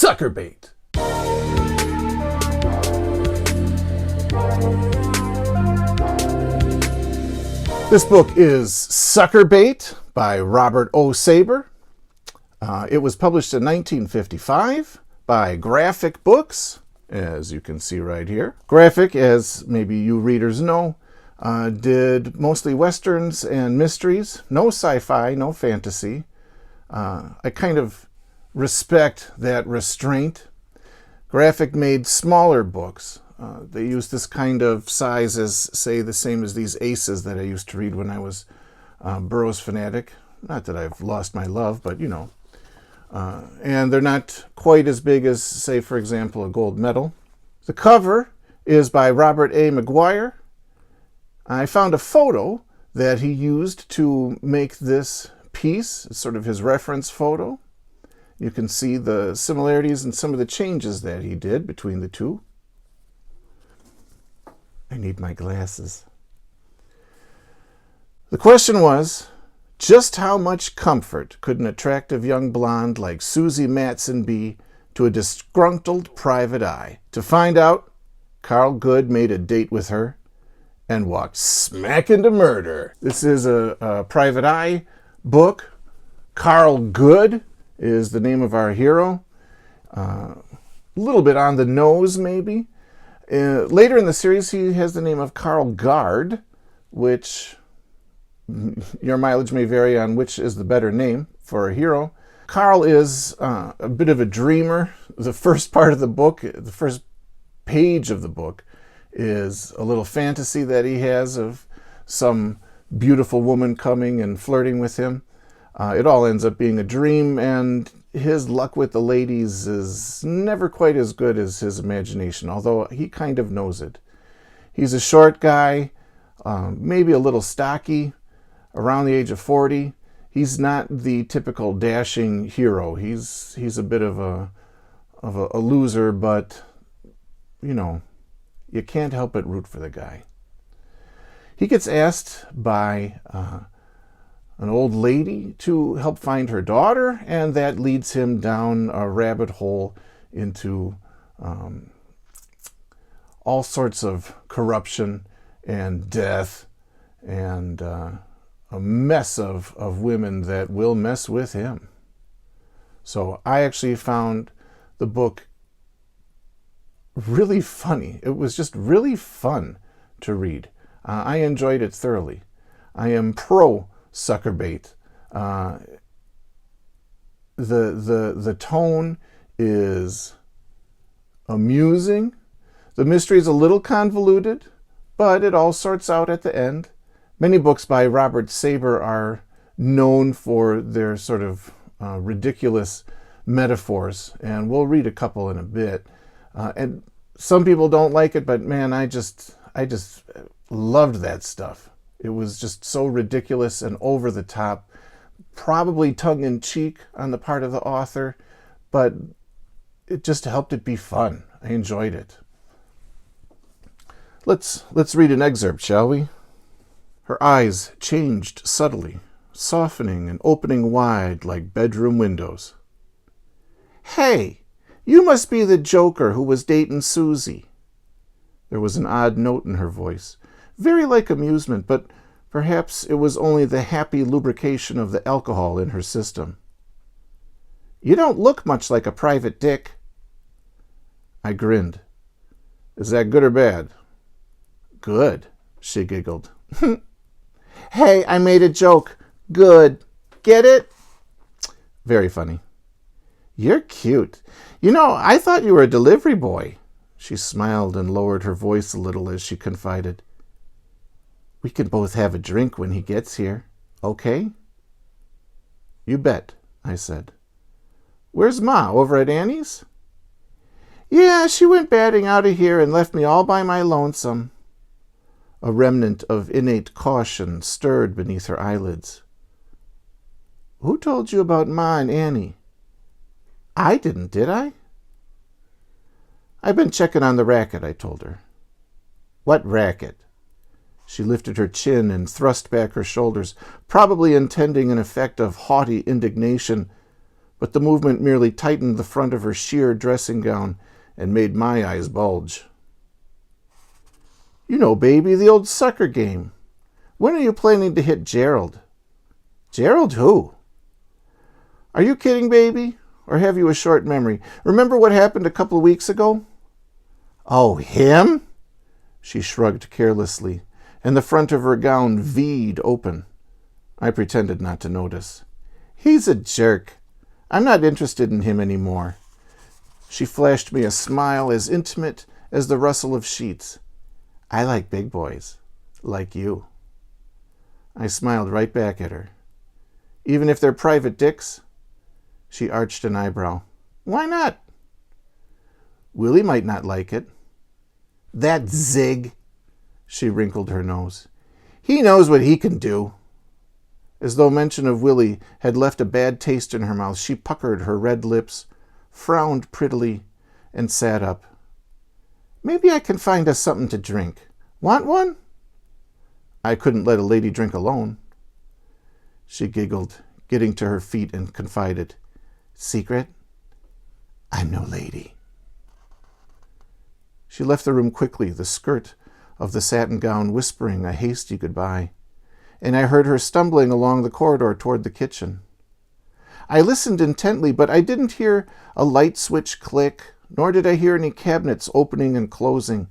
Sucker Bait. This book is Sucker Bait by Robert O. Saber. It was published in 1955 by Graphic Books, as you can see right here. Graphic, as maybe you readers know, did mostly westerns and mysteries. No sci-fi, no fantasy. I kind of respect that restraint. Graphic made smaller books. They used this kind of size as, say, the same as these Aces that I used to read when I was Burroughs fanatic. Not that I've lost my love, but you know. And they're not quite as big as, say, for example, a Gold Medal. The cover is by Robert A. McGuire. I found a photo that he used to make this piece. It's sort of his reference photo. You can see the similarities and some of the changes that he did between the two. I need my glasses. The question was, just how much comfort could an attractive young blonde like Susie Matson be to a disgruntled private eye? To find out, Carl Good made a date with her and walked smack into murder. This is a private eye book. Carl Good is the name of our hero. A little bit on the nose, maybe. Later in the series, he has the name of Carl Guard, which your mileage may vary on which is the better name for a hero. Carl is a bit of a dreamer. The first part of the book, the first page of the book, is a little fantasy that he has of some beautiful woman coming and flirting with him. It all ends up being a dream, and his luck with the ladies is never quite as good as his imagination, although he kind of knows it. He's a short guy, maybe a little stocky, around the age of 40. He's not the typical dashing hero. He's a bit of a loser, but, you know, you can't help but root for the guy. He gets asked by an old lady to help find her daughter, and that leads him down a rabbit hole into all sorts of corruption and death and a mess of women that will mess with him. So I actually found the book really funny. It was just really fun to read. I enjoyed it thoroughly. I am pro Sucker Bait. The tone is amusing. The mystery is a little convoluted, but it all sorts out at the end. Many books by Robert Saber are known for their sort of ridiculous metaphors, and we'll read a couple in a bit. And some people don't like it, but man, I just loved that stuff. It was just so ridiculous and over the top, probably tongue-in-cheek on the part of the author, but it just helped it be fun. I enjoyed it. Let's read an excerpt, shall we? Her eyes changed subtly, softening and opening wide like bedroom windows. Hey, you must be the joker who was dating Susie. There was an odd note in her voice, very like amusement, but perhaps it was only the happy lubrication of the alcohol in her system. You don't look much like a private dick. I grinned. Is that good or bad? Good, she giggled. Hey, I made a joke. Good. Get it? Very funny. You're cute. You know, I thought you were a delivery boy. She smiled and lowered her voice a little as she confided. We can both have a drink when he gets here, okay? You bet, I said. Where's Ma, over at Annie's? Yeah, she went batting out of here and left me all by my lonesome. A remnant of innate caution stirred beneath her eyelids. Who told you about Ma and Annie? I didn't, did I? I've been checking on the racket, I told her. What racket? She lifted her chin and thrust back her shoulders, probably intending an effect of haughty indignation, but the movement merely tightened the front of her sheer dressing gown and made my eyes bulge. You know, baby, the old sucker game. When are you planning to hit Gerald? Gerald who? Are you kidding, baby? Or have you a short memory? Remember what happened a couple of weeks ago? Oh, him? She shrugged carelessly, and the front of her gown V'd open. I pretended not to notice. He's a jerk. I'm not interested in him anymore. She flashed me a smile as intimate as the rustle of sheets. I like big boys, like you. I smiled right back at her. Even if they're private dicks? She arched an eyebrow. Why not? Willie might not like it. That zig. She wrinkled her nose. He knows what he can do. As though mention of Willie had left a bad taste in her mouth, she puckered her red lips, frowned prettily, and sat up. Maybe I can find us something to drink. Want one? I couldn't let a lady drink alone. She giggled, getting to her feet, and confided. Secret? I'm no lady. She left the room quickly, the skirt of the satin gown whispering a hasty goodbye, and I heard her stumbling along the corridor toward the kitchen. I listened intently, but I didn't hear a light switch click, nor did I hear any cabinets opening and closing.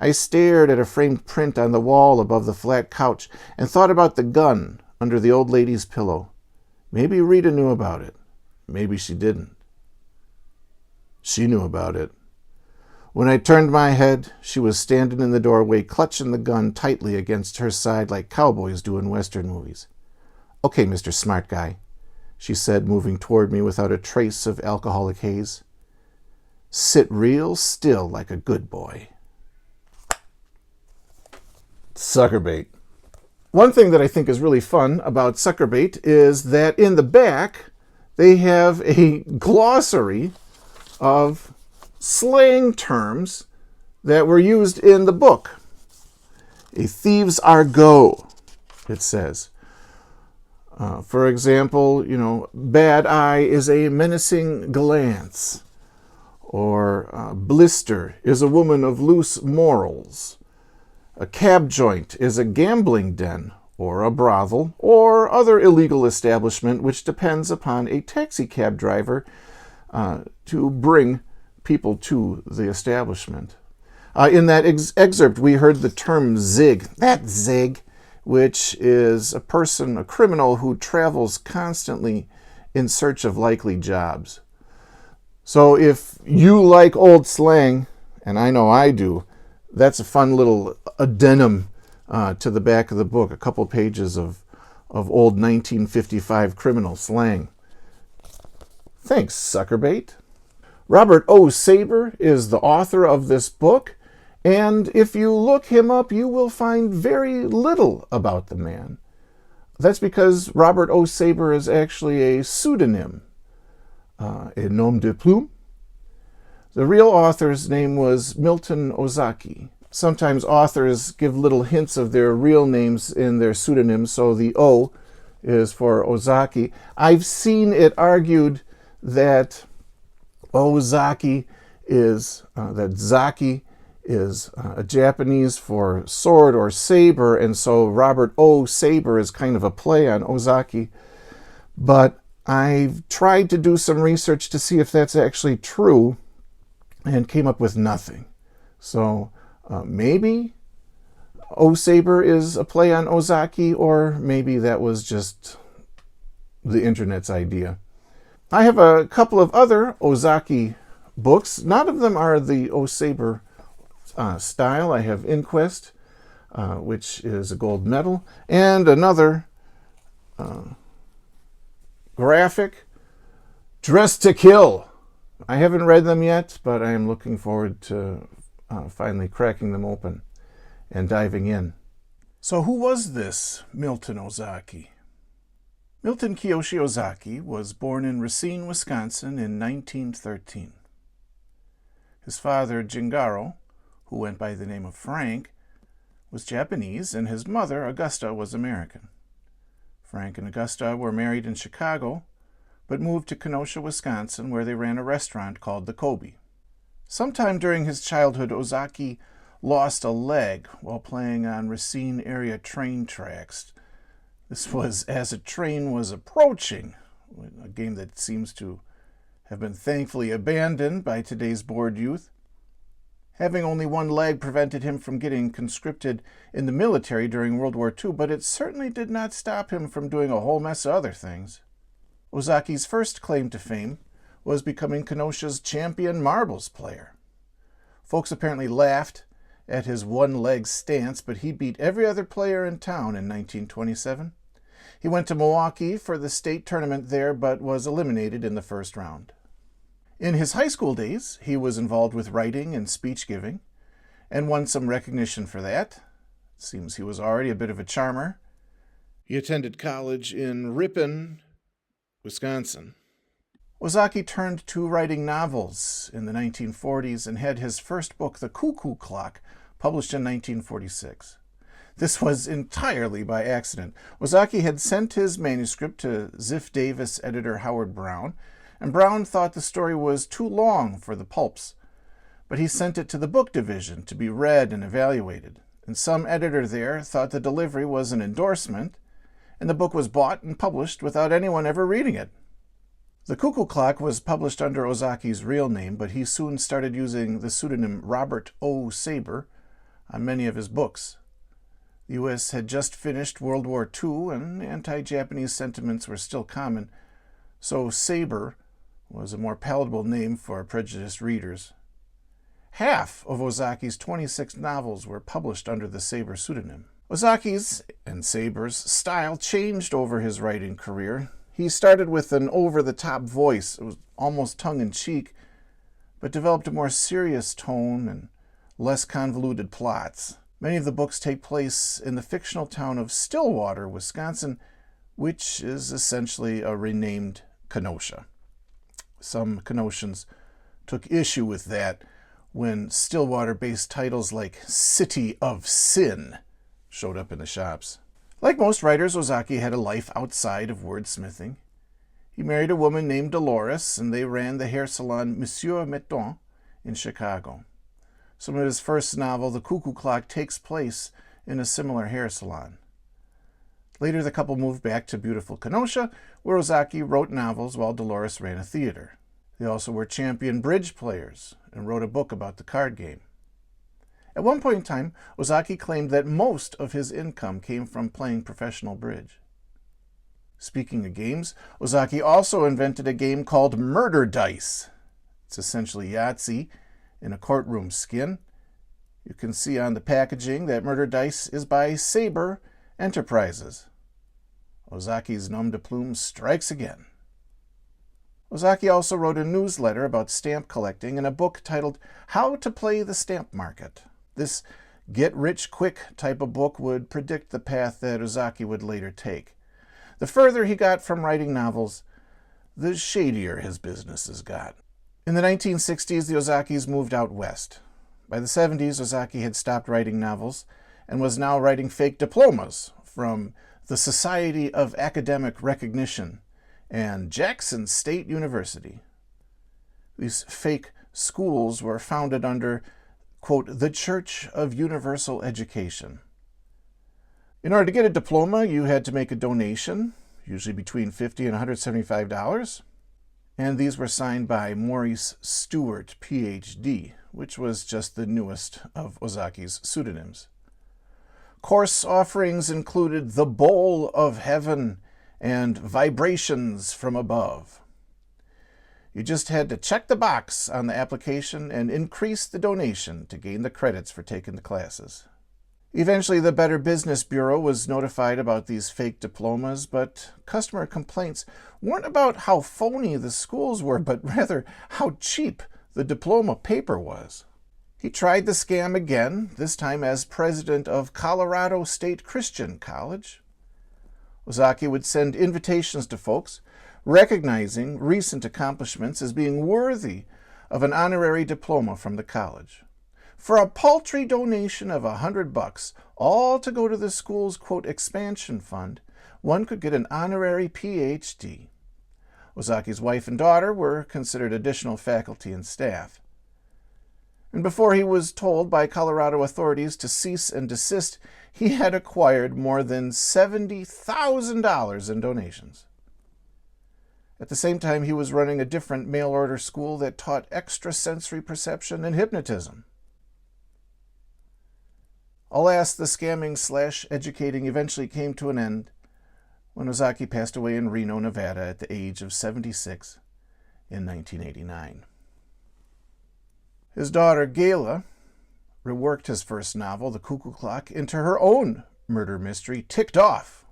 I stared at a framed print on the wall above the flat couch and thought about the gun under the old lady's pillow. Maybe Rita knew about it. Maybe she didn't. She knew about it. When I turned my head, she was standing in the doorway, clutching the gun tightly against her side like cowboys do in Western movies. Okay, Mr. Smart Guy, she said, moving toward me without a trace of alcoholic haze. Sit real still like a good boy. Suckerbait. One thing that I think is really fun about Suckerbait is that in the back they have a glossary of slang terms that were used in the book. A thieves' argot, it says. For example, bad eye is a menacing glance, or blister is a woman of loose morals. A cab joint is a gambling den, or a brothel, or other illegal establishment which depends upon a taxi cab driver to bring people to the establishment. In that excerpt, we heard the term zig. That zig, which is a person, a criminal who travels constantly in search of likely jobs. So if you like old slang, and I know I do, that's a fun little addendum to the back of the book, a couple pages of old 1955 criminal slang. Thanks, Suckerbait. Robert O. Saber is the author of this book, and if you look him up, you will find very little about the man. That's because Robert O. Saber is actually a pseudonym, a nom de plume. The real author's name was Milton Ozaki. Sometimes authors give little hints of their real names in their pseudonyms, so the O is for Ozaki. I've seen it argued that Ozaki is, that Zaki is a Japanese for sword or saber, and so Robert O. Saber is kind of a play on Ozaki. But I've tried to do some research to see if that's actually true, and came up with nothing. So maybe O. Saber is a play on Ozaki, or maybe that was just the internet's idea. I have a couple of other Ozaki books. None of them are the O. Saber style. I have Inquest, which is a gold medal, and another graphic, Dress to Kill. I haven't read them yet, but I am looking forward to finally cracking them open and diving in. So who was this Milton Ozaki? Milton Kiyoshi Ozaki was born in Racine, Wisconsin in 1913. His father, Jingaro, who went by the name of Frank, was Japanese, and his mother, Augusta, was American. Frank and Augusta were married in Chicago, but moved to Kenosha, Wisconsin, where they ran a restaurant called the Kobe. Sometime during his childhood, Ozaki lost a leg while playing on Racine area train tracks. This was as a train was approaching, a game that seems to have been thankfully abandoned by today's bored youth. Having only one leg prevented him from getting conscripted in the military during World War II, but it certainly did not stop him from doing a whole mess of other things. Ozaki's first claim to fame was becoming Kenosha's champion marbles player. Folks apparently laughed at his one-leg stance, but he beat every other player in town in 1927. He went to Milwaukee for the state tournament there, but was eliminated in the first round. In his high school days, he was involved with writing and speech giving, and won some recognition for that. It seems he was already a bit of a charmer. He attended college in Ripon, Wisconsin. Ozaki turned to writing novels in the 1940s and had his first book, The Cuckoo Clock, published in 1946. This was entirely by accident. Ozaki had sent his manuscript to Ziff Davis editor Howard Brown, and Brown thought the story was too long for the pulps, but he sent it to the book division to be read and evaluated, and some editor there thought the delivery was an endorsement, and the book was bought and published without anyone ever reading it. The Cuckoo Clock was published under Ozaki's real name, but he soon started using the pseudonym Robert O. Saber on many of his books. The U.S. had just finished World War II, and anti-Japanese sentiments were still common, so Saber was a more palatable name for prejudiced readers. Half of Ozaki's 26 novels were published under the Saber pseudonym. Ozaki's and Saber's style changed over his writing career. He started with an over-the-top voice. It was almost tongue-in-cheek, but developed a more serious tone and less convoluted plots. Many of the books take place in the fictional town of Stillwater, Wisconsin, which is essentially a renamed Kenosha. Some Kenoshans took issue with that when Stillwater-based titles like City of Sin showed up in the shops. Like most writers, Ozaki had a life outside of wordsmithing. He married a woman named Dolores, and they ran the hair salon Monsieur Meton in Chicago. Some of his first novel, The Cuckoo Clock, takes place in a similar hair salon. Later, the couple moved back to beautiful Kenosha, where Ozaki wrote novels while Dolores ran a theater. They also were champion bridge players and wrote a book about the card game. At one point in time, Ozaki claimed that most of his income came from playing professional bridge. Speaking of games, Ozaki also invented a game called Murder Dice. It's essentially Yahtzee in a courtroom skin. You can see on the packaging that Murder Dice is by Saber Enterprises. Ozaki's nom de plume strikes again. Ozaki also wrote a newsletter about stamp collecting and a book titled How to Play the Stamp Market. This get-rich-quick type of book would predict the path that Ozaki would later take. The further he got from writing novels, the shadier his businesses got. In the 1960s, the Ozakis moved out west. By the 70s, Ozaki had stopped writing novels and was now writing fake diplomas from the Society of Academic Recognition and Jackson State University. These fake schools were founded under, quote, the Church of Universal Education. In order to get a diploma, you had to make a donation, usually between $50 and $175, and these were signed by Maurice Stewart, Ph.D., which was just the newest of Ozaki's pseudonyms. Course offerings included The Bowl of Heaven and Vibrations from Above. You just had to check the box on the application and increase the donation to gain the credits for taking the classes. Eventually, the Better Business Bureau was notified about these fake diplomas, but customer complaints weren't about how phony the schools were, but rather how cheap the diploma paper was. He tried the scam again, this time as president of Colorado State Christian College. Ozaki would send invitations to folks, recognizing recent accomplishments as being worthy of an honorary diploma from the college. For a paltry donation of $100, all to go to the school's, quote, expansion fund, one could get an honorary Ph.D. Ozaki's wife and daughter were considered additional faculty and staff. And before he was told by Colorado authorities to cease and desist, he had acquired more than $70,000 in donations. At the same time, he was running a different mail-order school that taught extrasensory perception and hypnotism. Alas, the scamming/educating eventually came to an end when Ozaki passed away in Reno, Nevada at the age of 76 in 1989. His daughter, Gayla, reworked his first novel, The Cuckoo Clock, into her own murder mystery, Ticked Off.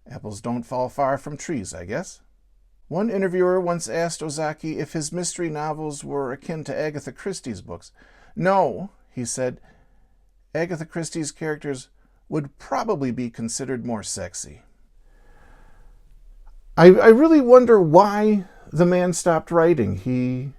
Apples don't fall far from trees, I guess. One interviewer once asked Ozaki if his mystery novels were akin to Agatha Christie's books. No, he said, Agatha Christie's characters would probably be considered more sexy. I really wonder why the man stopped writing. He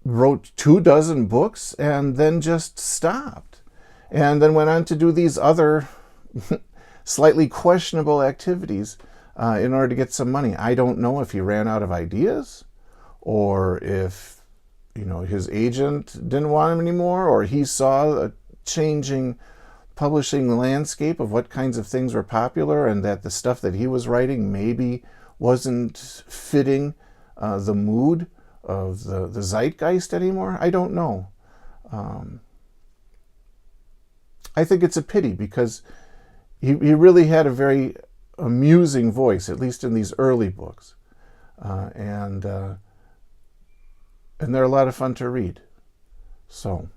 wrote 24 books and then just stopped. And then went on to do these other slightly questionable activities in order to get some money. I don't know if he ran out of ideas or if, his agent didn't want him anymore, or he saw a changing publishing landscape of what kinds of things were popular and that the stuff that he was writing maybe wasn't fitting the mood of the zeitgeist anymore. I don't know. I think it's a pity because he really had a very amusing voice, at least in these early books. And they're a lot of fun to read. So,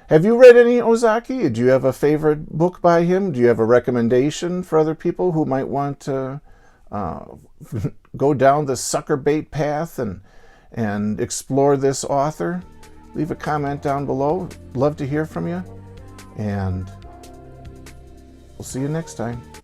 have you read any Ozaki? Do you have a favorite book by him? Do you have a recommendation for other people who might want to go down the sucker bait path and explore this author? Leave a comment down below. Love to hear from you. And we'll see you next time.